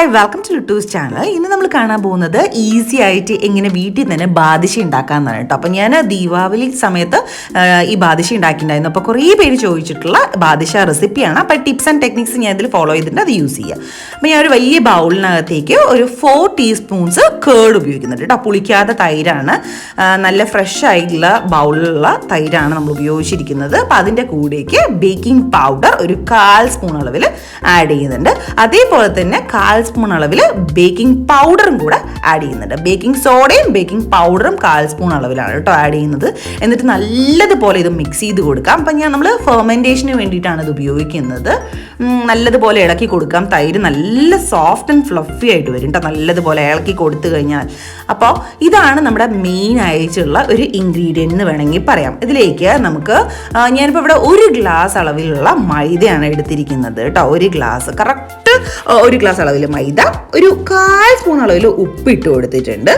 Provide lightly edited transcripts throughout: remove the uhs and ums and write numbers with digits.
Hi, welcome to Luttu's channel. ഇന്ന് നമ്മൾ കാണാൻ പോകുന്നത് ഈസി ആയിട്ട് എങ്ങനെ വീട്ടിൽ തന്നെ ബാദിഷ ഉണ്ടാക്കാമെന്നാണ് കേട്ടോ. അപ്പോൾ ഞാൻ ദീപാവലി സമയത്ത് ഈ ബാദിഷ ഉണ്ടാക്കിയിട്ടുണ്ടായിരുന്നു. അപ്പോൾ കുറേ പേര് ചോദിച്ചിട്ടുള്ള ബാദിഷ റെസിപ്പിയാണ്. അപ്പോൾ ടിപ്സ് ആൻഡ് ടെക്നിക്സ് ഞാൻ ഇതിൽ ഫോളോ ചെയ്തിട്ടുണ്ട്, അത് യൂസ് ചെയ്യുക. അപ്പോൾ ഞാൻ ഒരു വലിയ ബൗളിനകത്തേക്ക് ഒരു 4 ടീസ്പൂൺസ് കേർഡ് ഉപയോഗിക്കുന്നുണ്ട് കേട്ടോ. പുളിക്കാത്ത തൈരാണ്, നല്ല ഫ്രഷ് ആയിട്ടുള്ള ബൗളിലുള്ള തൈരാണ് നമ്മൾ ഉപയോഗിച്ചിരിക്കുന്നത്. അപ്പോൾ അതിൻ്റെ കൂടേക്ക് ബേക്കിംഗ് പൗഡർ ഒരു 1/4 സ്പൂൺ അളവിൽ ആഡ് ചെയ്യുന്നുണ്ട്. അതേപോലെ തന്നെ 1/4 സ്പൂൺ അളവിൽ ബേക്കിംഗ് പൗഡറും കൂടെ ആഡ് ചെയ്യുന്നുണ്ട്. ബേക്കിംഗ് സോഡയും ബേക്കിംഗ് പൗഡറും 1/4 സ്പൂൺ അളവിലാണ് കേട്ടോ ആഡ് ചെയ്യുന്നത്. എന്നിട്ട് നല്ലതുപോലെ ഇത് മിക്സ് ചെയ്ത് കൊടുക്കാം. അപ്പം നമ്മൾ ഫെർമെൻറ്റേഷന് വേണ്ടിയിട്ടാണ് ഇത് ഉപയോഗിക്കുന്നത്. നല്ലതുപോലെ ഇളക്കി കൊടുക്കാം. തൈര് നല്ല സോഫ്റ്റ് ആൻഡ് ഫ്ലഫി ആയിട്ട് വരും കേട്ടോ, നല്ലതുപോലെ ഇളക്കി കൊടുത്തു കഴിഞ്ഞാൽ. അപ്പോൾ ഇതാണ് നമ്മുടെ മെയിൻ ആയിട്ടുള്ള ഒരു ഇൻഗ്രീഡിയൻ്റ് എന്ന് വേണമെങ്കിൽ പറയാം. ഇതിലേക്ക് നമുക്ക് ഞാനിപ്പോൾ ഇവിടെ 1 ഗ്ലാസ് അളവിലുള്ള മൈദയാണ് എടുത്തിരിക്കുന്നത് കേട്ടോ. 1 ഗ്ലാസ് കറക്റ്റ് 1 ഗ്ലാസ് അളവിൽ മൈദ, ഒരു 1/4 സ്പൂൺ അളവിൽ ഉപ്പിട്ട് കൊടുത്തിട്ടുണ്ട്.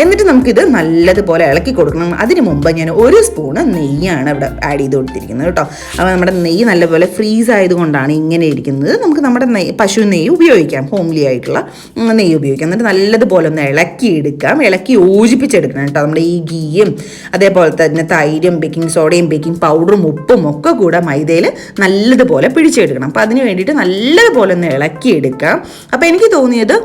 എന്നിട്ട് നമുക്കിത് നല്ലതുപോലെ ഇളക്കി കൊടുക്കണം. അതിന് മുമ്പ് ഞാൻ 1 സ്പൂണ് നെയ്യാണ് ഇവിടെ ആഡ് ചെയ്ത് കൊടുത്തിരിക്കുന്നത് കേട്ടോ. അപ്പോൾ നമ്മുടെ നെയ്യ് നല്ലപോലെ ഫ്രീസ് ആയതുകൊണ്ടാണ് ഇങ്ങനെ ഇരിക്കുന്നത്. നമുക്ക് നമ്മുടെ പശു നെയ്യ് ഉപയോഗിക്കാം, ഹോംലി ആയിട്ടുള്ള നെയ്യ് ഉപയോഗിക്കാം. എന്നിട്ട് നല്ലതുപോലെ ഒന്ന് ഇളക്കി എടുക്കാം, ഇളക്കി യോജിപ്പിച്ചെടുക്കണം കേട്ടോ. നമ്മുടെ ഈ ഗീയും അതേപോലെ തന്നെ തൈരും ബേക്കിംഗ് സോഡയും ബേക്കിംഗ് പൗഡറും ഉപ്പും ഒക്കെ കൂടെ മൈദയിൽ നല്ലതുപോലെ പിടിച്ചെടുക്കണം. അപ്പോൾ അതിന് വേണ്ടിയിട്ട് നല്ലതുപോലെ ഒന്ന് ഇളക്കിയെടുക്കാം. അപ്പോൾ എനിക്ക് തോന്നിയത്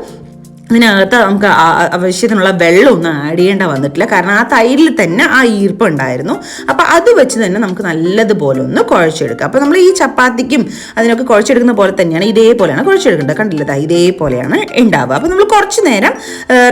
ഇതിനകത്ത് നമുക്ക് ആവശ്യത്തിനുള്ള വെള്ളമൊന്നും ആഡ് ചെയ്യേണ്ട വന്നിട്ടില്ല, കാരണം ആ തൈരിൽ തന്നെ ആ ഈർപ്പം ഉണ്ടായിരുന്നു. അപ്പോൾ അത് വെച്ച് തന്നെ നമുക്ക് നല്ലതുപോലെ ഒന്ന് കുഴച്ചെടുക്കാം. അപ്പോൾ നമ്മൾ ഈ ചപ്പാത്തിക്കും അതിനൊക്കെ കുഴച്ചെടുക്കുന്ന പോലെ തന്നെയാണ്, ഇതേപോലെയാണ് കുഴച്ചെടുക്കേണ്ടത്. കണ്ടില്ല, ഇതേപോലെയാണ് ഉണ്ടാവുക. അപ്പോൾ നമ്മൾ കുറച്ച് നേരം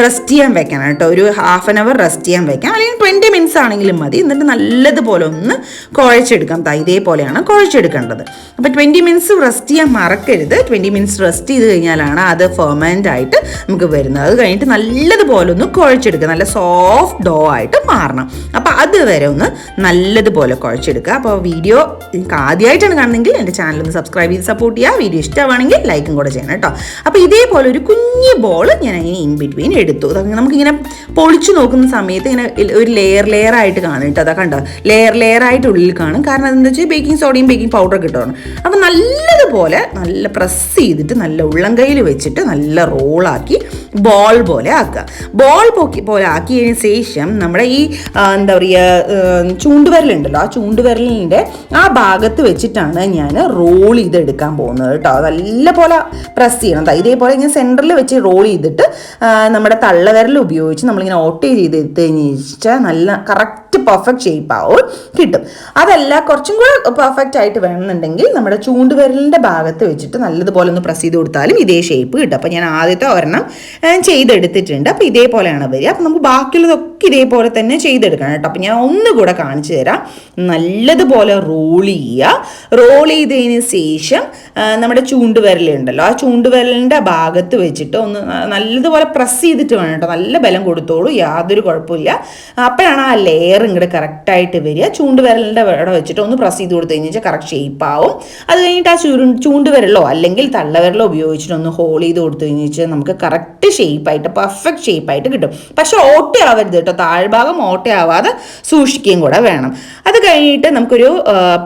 റെസ്റ്റ് ചെയ്യാൻ വെക്കണം കേട്ടോ. ഒരു 1/2 അവർ റെസ്റ്റ് ചെയ്യാൻ വെക്കാം, അല്ലെങ്കിൽ 20 മിനിറ്റ്സ് ആണെങ്കിലും മതി. എന്നിട്ട് നല്ലതുപോലെ ഒന്ന് കുഴച്ചെടുക്കാം. ഇതേപോലെയാണ് കുഴച്ചെടുക്കേണ്ടത്. അപ്പോൾ 20 മിനിറ്റ്സ് റെസ്റ്റ് ചെയ്യാൻ മറക്കരുത്. 20 മിനിറ്റ്സ് റെസ്റ്റ് ചെയ്ത് കഴിഞ്ഞാലാണ് അത് ഫെർമെൻ്റ് ആയിട്ട് നമുക്ക് വരുന്നത്. അത് കഴിഞ്ഞിട്ട് നല്ലതുപോലെ ഒന്ന് കുഴച്ചെടുക്കുക, നല്ല സോഫ്റ്റ് ഡോ ആയിട്ട് മാറണം. അപ്പോൾ അതുവരെ ഒന്ന് നല്ലതുപോലെ കുഴച്ചെടുക്കുക. അപ്പോൾ വീഡിയോ നിങ്ങൾക്ക് ആദ്യമായിട്ടാണ് കാണുന്നതെങ്കിൽ എൻ്റെ ചാനൽ ഒന്ന് സബ്സ്ക്രൈബ് ചെയ്ത് സപ്പോർട്ട് ചെയ്യുക. വീഡിയോ ഇഷ്ടമാണെങ്കിൽ ലൈക്കും കൂടെ ചെയ്യണം കേട്ടോ. അപ്പോൾ ഇതേപോലെ ഒരു കുഞ്ഞ് ബോൾ ഞാൻ അതിന് ഇൻ ബിറ്റ്വീൻ എടുത്തു. നമുക്കിങ്ങനെ പൊളിച്ചു നോക്കുന്ന സമയത്ത് ഇങ്ങനെ ഒരു ലെയർ ആയിട്ട് കാണും കേട്ടോ. അതാ കണ്ടോ, ലെയർ ആയിട്ട് ഉള്ളിൽ കാണും. കാരണം എന്താ വെച്ചാൽ ബേക്കിംഗ് സോഡയും ബേക്കിംഗ് പൗഡർ കിട്ടുകയാണ്. അപ്പോൾ നല്ലതുപോലെ നല്ല പ്രസ് ചെയ്തിട്ട് നല്ല ഉള്ളം കയ്യിൽ വെച്ചിട്ട് നല്ല റോളാക്കി ബോൾ പോലെ ആക്കുക. ബോൾ പോലെ ആക്കിയതിന് ശേഷം നമ്മുടെ ഈ എന്താ പറയുക ചൂണ്ടുവിരലുണ്ടല്ലോ, ആ ചൂണ്ടുവിരലിൻ്റെ ആ ഭാഗത്ത് വെച്ചിട്ടാണ് ഞാൻ റോൾ ചെയ്തെടുക്കാൻ പോകുന്നത് കേട്ടോ. നല്ലപോലെ പ്രസ് ചെയ്യണം. ഇതേപോലെ ഇങ്ങനെ സെൻറ്ററിൽ വെച്ച് റോൾ ചെയ്തിട്ട് നമ്മുടെ തള്ളവിരൽ ഉപയോഗിച്ച് നമ്മളിങ്ങനെ ഓട്ട് ചെയ്തെടുത്ത് കഴിഞ്ഞാൽ നല്ല കറക്റ്റ് പെർഫെക്റ്റ് ഷേപ്പ് ആവും കിട്ടും. അതല്ല കുറച്ചും കൂടെ പെർഫെക്റ്റ് ആയിട്ട് വേണമെന്നുണ്ടെങ്കിൽ നമ്മുടെ ചൂണ്ടുവിരലിൻ്റെ ഭാഗത്ത് വെച്ചിട്ട് നല്ലതുപോലെ ഒന്ന് പ്രസ് ചെയ്ത് കൊടുത്താലും ഇതേ ഷേപ്പ് കിട്ടും. അപ്പോൾ ഞാൻ ആദ്യത്തെ ഒരെണ്ണം ചെയ്തെടുത്തിട്ടുണ്ട്. അപ്പോൾ ഇതേപോലെയാണ് വരിക. അപ്പോൾ നമുക്ക് ബാക്കിയുള്ളതൊക്കെ ഇതേപോലെ തന്നെ ചെയ്തെടുക്കണം കേട്ടോ. അപ്പോൾ ഞാൻ ഒന്നുകൂടെ കാണിച്ചു തരാം. നല്ലതുപോലെ റോൾ ചെയ്യുക. റോൾ ചെയ്തതിന് ശേഷം നമ്മുടെ ചൂണ്ടുവിരലുണ്ടല്ലോ, ആ ചൂണ്ടുവിരലിൻ്റെ ഭാഗത്ത് വെച്ചിട്ട് ഒന്ന് നല്ലതുപോലെ പ്രസ് ചെയ്തിട്ട് വേണം കേട്ടോ. നല്ല ബലം കൊടുത്തോളൂ, യാതൊരു കുഴപ്പമില്ല. അപ്പോഴാണ് ആ ലെയർ ഇങ്ങോട്ട് കറക്റ്റായിട്ട് വരിക. ചൂണ്ടുവിരലിൻ്റെ അവിടെ വെച്ചിട്ട് ഒന്ന് പ്രസ് ചെയ്ത് കൊടുത്തു കഴിഞ്ഞാൽ കറക്റ്റ് ഷേപ്പ് ആവും. അത് കഴിഞ്ഞിട്ട് ആ ചൂണ്ടുവിരലോ അല്ലെങ്കിൽ തള്ളവിരലോ ഉപയോഗിച്ചിട്ട് ഒന്ന് ഹോൾ ചെയ്ത് കൊടുത്തു കഴിഞ്ഞാൽ നമുക്ക് കറക്റ്റ് ഷേപ്പായിട്ട് പെർഫെക്റ്റ് ഷേപ്പായിട്ട് കിട്ടും. പക്ഷെ ഓട്ടയാവരുത് കേട്ടോ, താഴ്ഭാഗം ഓട്ടയാവാതെ സൂക്ഷിക്കുകയും കൂടെ വേണം. അത് കഴിഞ്ഞിട്ട് നമുക്കൊരു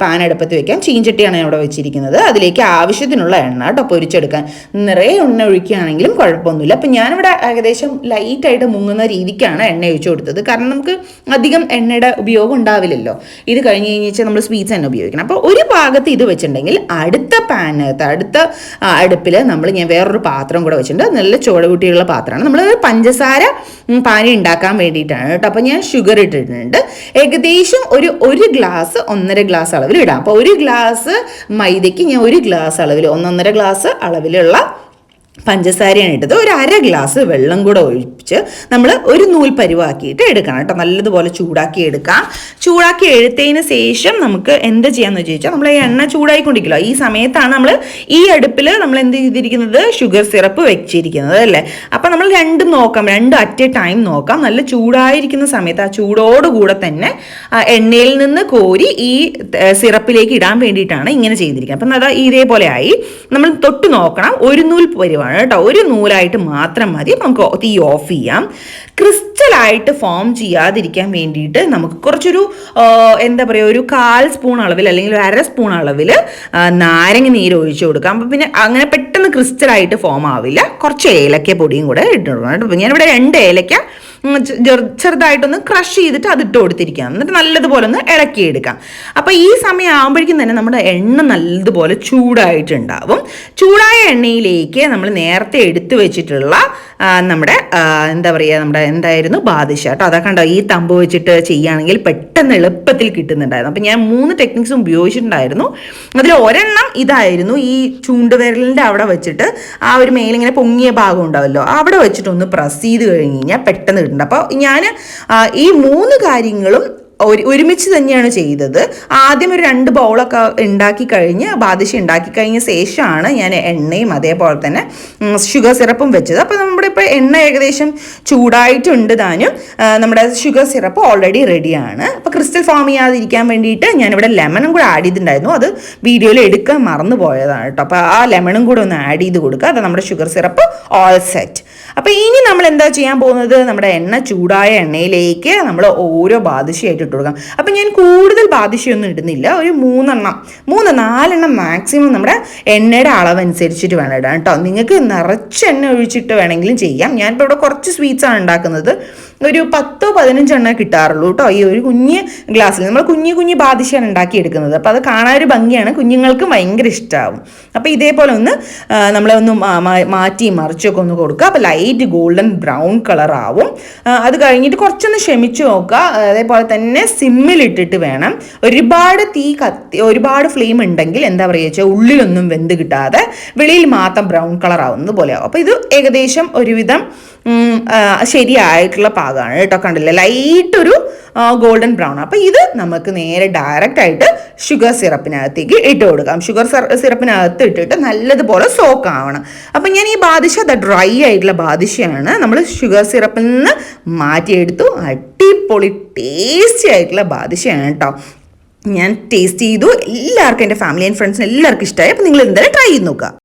പാൻ അടുപ്പത്ത് വെക്കാം. ചീഞ്ചട്ടിയാണ് ഇവിടെ വെച്ചിരിക്കുന്നത്. അതിലേക്ക് ആവശ്യത്തിനുള്ള എണ്ണ കേട്ടോ പൊരിച്ചെടുക്കാൻ. നിറയെ എണ്ണ ഒഴിക്കുകയാണെങ്കിലും കുഴപ്പമൊന്നുമില്ല. അപ്പം ഞാനിവിടെ ഏകദേശം ലൈറ്റായിട്ട് മുങ്ങുന്ന രീതിക്കാണ് എണ്ണ ഒഴിച്ചു കൊടുത്തത്. കാരണം നമുക്ക് അധികം എണ്ണയുടെ ഉപയോഗം ഉണ്ടാവില്ലല്ലോ. ഇത് കഴിഞ്ഞ് കഴിഞ്ഞാൽ നമ്മൾ സ്വീറ്റ്സ് തന്നെ ഉപയോഗിക്കണം. അപ്പോൾ ഒരു ഭാഗത്ത് ഇത് വെച്ചിട്ടുണ്ടെങ്കിൽ അടുത്ത പാനകത്ത് അടുത്ത അടുപ്പിൽ ഞാൻ വേറൊരു പാത്രം കൂടെ വെച്ചിട്ടുണ്ട്. നല്ല ചുവടുകുട്ടിയുള്ള പാത്രമാണ്. നമ്മൾ പഞ്ചസാര പാനി ഉണ്ടാക്കാൻ വേണ്ടിയിട്ടാണ് കേട്ടോ. അപ്പോൾ ഞാൻ ഷുഗർ ഇട്ടിട്ടുണ്ട്. ഏകദേശം ഒരു 1.5 ഗ്ലാസ് അളവിൽ ഇടാം. അപ്പോൾ 1 ഗ്ലാസ് മൈദയ്ക്ക് ഞാൻ 1 ഗ്ലാസ് അളവിൽ 1.5 ഗ്ലാസ് അളവിലുള്ള പഞ്ചസാരയാണ് ഇട്ടത്. ഒരു 1/2 ഗ്ലാസ് വെള്ളം കൂടെ ഒഴിച്ച് നമ്മൾ ഒരു നൂൽ പരുവാക്കിയിട്ട് എടുക്കണം കേട്ടോ. നല്ലതുപോലെ ചൂടാക്കി എടുക്കാം. ചൂടാക്കി എടുത്തതിന് ശേഷം നമുക്ക് എന്ത് ചെയ്യാന്ന് ചോദിച്ചാൽ, നമ്മൾ ഈ എണ്ണ ചൂടായിക്കൊണ്ടിരിക്കല്ലോ, ഈ സമയത്താണ് നമ്മൾ ഈ അടുപ്പിൽ നമ്മൾ എന്ത് ചെയ്തിരിക്കുന്നത്, ഷുഗർ സിറപ്പ് വെച്ചിരിക്കുന്നത് അല്ലേ. അപ്പം നമ്മൾ രണ്ടും നോക്കാം, രണ്ടും അറ്റ് എ ടൈം നോക്കാം. നല്ല ചൂടായിരിക്കുന്ന സമയത്ത് ആ ചൂടോടുകൂടെ തന്നെ എണ്ണയിൽ നിന്ന് കോരി ഈ സിറപ്പിലേക്ക് ഇടാൻ വേണ്ടിയിട്ടാണ് ഇങ്ങനെ ചെയ്തിരിക്കുന്നത്. അപ്പം അതാ ഇതേപോലെ ആയി. നമ്മൾ തൊട്ട് നോക്കണം, ഒരു നൂൽ പരുവ നല്ലതുമാണ് കേട്ടോ. ഒരു നൂലായിട്ട് മാത്രം മതി. നമുക്ക് തീ ഓഫ് ചെയ്യാം. ക്രിസ്റ്റലായിട്ട് ഫോം ചെയ്യാതിരിക്കാൻ വേണ്ടിയിട്ട് നമുക്ക് കുറച്ചൊരു എന്താ പറയുക, ഒരു 1/4 സ്പൂൺ അളവിൽ അല്ലെങ്കിൽ ഒരു 1/2 സ്പൂൺ അളവിൽ നാരങ്ങ നീര് ഒഴിച്ചു കൊടുക്കാം. അപ്പം പിന്നെ അങ്ങനെ പെട്ടെന്ന് ക്രിസ്റ്റലായിട്ട് ഫോം ആവില്ല. കുറച്ച് ഏലക്ക പൊടിയും കൂടെ ഇട്ട് കൊടുക്കണം കേട്ടോ. ഞാനിവിടെ 2 ഏലക്ക ചെറുതായിട്ടൊന്ന് ക്രഷ് ചെയ്തിട്ട് അത് ഇട്ട് കൊടുത്തിരിക്കാം. എന്നിട്ട് നല്ലതുപോലെ ഒന്ന് ഇളക്കിയെടുക്കാം. അപ്പോൾ ഈ സമയം ആകുമ്പോഴേക്കും തന്നെ നമ്മുടെ എണ്ണ നല്ലതുപോലെ ചൂടായിട്ടുണ്ടാവും. ചൂടായ എണ്ണയിലേക്ക് നമ്മൾ നേരത്തെ എടുത്തു വെച്ചിട്ടുള്ള നമ്മുടെ എന്താ പറയുക, നമ്മുടെ എന്തായിരുന്നു ബാദുഷ കേട്ടോ. അതൊക്കെ കണ്ടോ, ഈ തമ്പ് വെച്ചിട്ട് ചെയ്യുകയാണെങ്കിൽ പെട്ടെന്ന് എളുപ്പത്തിൽ കിട്ടുന്നുണ്ടായിരുന്നു. അപ്പം ഞാൻ 3 ടെക്നിക്സും ഉപയോഗിച്ചിട്ടുണ്ടായിരുന്നു. അതിൽ ഒരെണ്ണം ഇതായിരുന്നു, ഈ ചൂണ്ടുവിരലിൻ്റെ അവിടെ വെച്ചിട്ട് ആ ഒരു മേലിങ്ങനെ പൊങ്ങിയ ഭാഗം ഉണ്ടാവല്ലോ, അവിടെ വെച്ചിട്ടൊന്ന് പ്രസ് ചെയ്ത് കഴിഞ്ഞ് കഴിഞ്ഞാൽ പെട്ടെന്ന് കിട്ടുന്നുണ്ട്. അപ്പോൾ ഞാൻ ഈ 3 കാര്യങ്ങളും ഒരുമിച്ച് തന്നെയാണ് ചെയ്തത്. ആദ്യം ഒരു 2 ബൗളൊക്കെ ഉണ്ടാക്കി കഴിഞ്ഞ് ബാദുഷ ഉണ്ടാക്കി കഴിഞ്ഞ ശേഷമാണ് ഞാൻ എണ്ണയും അതേപോലെ തന്നെ ഷുഗർ സിറപ്പും വെച്ചത്. അപ്പോൾ നമ്മുടെ ഇപ്പോൾ എണ്ണ ഏകദേശം ചൂടായിട്ടുണ്ട് താനും. നമ്മുടെ ഷുഗർ സിറപ്പ് ഓൾറെഡി റെഡിയാണ്. അപ്പോൾ ക്രിസ്റ്റൽ ഫോം ചെയ്യാതിരിക്കാൻ വേണ്ടിയിട്ട് ഞാനിവിടെ ലെമണും കൂടെ ആഡ് ചെയ്തിട്ടുണ്ടായിരുന്നു. അത് വീഡിയോയിൽ എടുക്കാൻ മറന്നു പോയതാണ് കേട്ടോ. അപ്പോൾ ആ ലെമണും കൂടെ ഒന്ന് ആഡ് ചെയ്ത് കൊടുക്കുക. അത് നമ്മുടെ ഷുഗർ സിറപ്പ് ഓൾ സെറ്റ്. അപ്പോൾ ഇനി നമ്മൾ എന്താ ചെയ്യാൻ പോകുന്നത്, നമ്മുടെ എണ്ണ ചൂടായ എണ്ണയിലേക്ക് നമ്മൾ ഓരോ ബാദുഷയായിട്ട് ഇട്ട് കൊടുക്കാം. അപ്പം ഞാൻ കൂടുതൽ ബാദുഷയൊന്നും ഇടുന്നില്ല. ഒരു 3-4 മാക്സിമം നമ്മുടെ എണ്ണയുടെ അളവനുസരിച്ചിട്ട് വേണം ഇടാൻ കേട്ടോ. നിങ്ങൾക്ക് നിറച്ച് എണ്ണ ഒഴിച്ചിട്ട് വേണമെങ്കിലും ചെയ്യാം. ഞാനിപ്പോൾ ഇവിടെ കുറച്ച് സ്വീറ്റ്സാണ് ഉണ്ടാക്കുന്നത്. ഒരു 10-15 കിട്ടാറുള്ളൂ കേട്ടോ. ഈ ഒരു കുഞ്ഞ് ഗ്ലാസ്സിൽ നമ്മൾ കുഞ്ഞു ബാദുഷയാണ് ഉണ്ടാക്കിയെടുക്കുന്നത്. അപ്പോൾ അത് കാണാൻ ഒരു ഭംഗിയാണ്, കുഞ്ഞുങ്ങൾക്കും ഭയങ്കര ഇഷ്ടമാവും. അപ്പോൾ ഇതേപോലെ ഒന്ന് നമ്മളൊന്ന് മാറ്റി മറിച്ചൊക്കെ ഒന്ന് കൊടുക്കുക. അപ്പോൾ ലൈറ്റ് ഗോൾഡൻ ബ്രൗൺ കളർ ആവും. അത് കഴിഞ്ഞിട്ട് കുറച്ചൊന്ന് ക്ഷമിച്ച് നോക്കുക. അതേപോലെ തന്നെ സിമ്മിലിട്ടിട്ട് വേണം. ഒരുപാട് ഫ്ലെയിം ഉണ്ടെങ്കിൽ എന്താ പറയുക വെച്ചാൽ ഉള്ളിലൊന്നും വെന്ത് കിട്ടാതെ വെളിയിൽ മാത്രം ബ്രൗൺ കളർ ആവുന്നത് പോലെ ആവും. അപ്പോൾ ഇത് ഏകദേശം ഒരുവിധം ശരിയായിട്ടുള്ള പാകമാണ് കേട്ടോ. കണ്ടില്ലേ, ലൈറ്റ് ഒരു ഗോൾഡൻ ബ്രൗൺ. അപ്പോൾ ഇത് നമുക്ക് നേരെ ഡയറക്റ്റ് ആയിട്ട് ഷുഗർ സിറപ്പിനകത്തേക്ക് ഇട്ട് കൊടുക്കാം. ഷുഗർ സിറപ്പിനകത്ത് ഇട്ടിട്ട് നല്ലതുപോലെ സോക്ക് ആവണം. അപ്പം ഞാൻ ഈ ബാദുഷ ഡ്രൈ ആയിട്ടുള്ള ബാദുഷയാണ് നമ്മൾ ഷുഗർ സിറപ്പിൽ നിന്ന് മാറ്റിയെടുത്തു. അടിപൊളി ടേസ്റ്റി ആയിട്ടുള്ള ബാദുഷയാണ് കേട്ടോ. ഞാൻ ടേസ്റ്റ് ചെയ്തു. എല്ലാവർക്കും, എൻ്റെ ഫാമിലി ആൻഡ് ഫ്രണ്ട്സിന് എല്ലാവർക്കും ഇഷ്ടമായി. അപ്പോൾ നിങ്ങൾ എന്തായാലും ട്രൈ ചെയ്ത് നോക്കുക.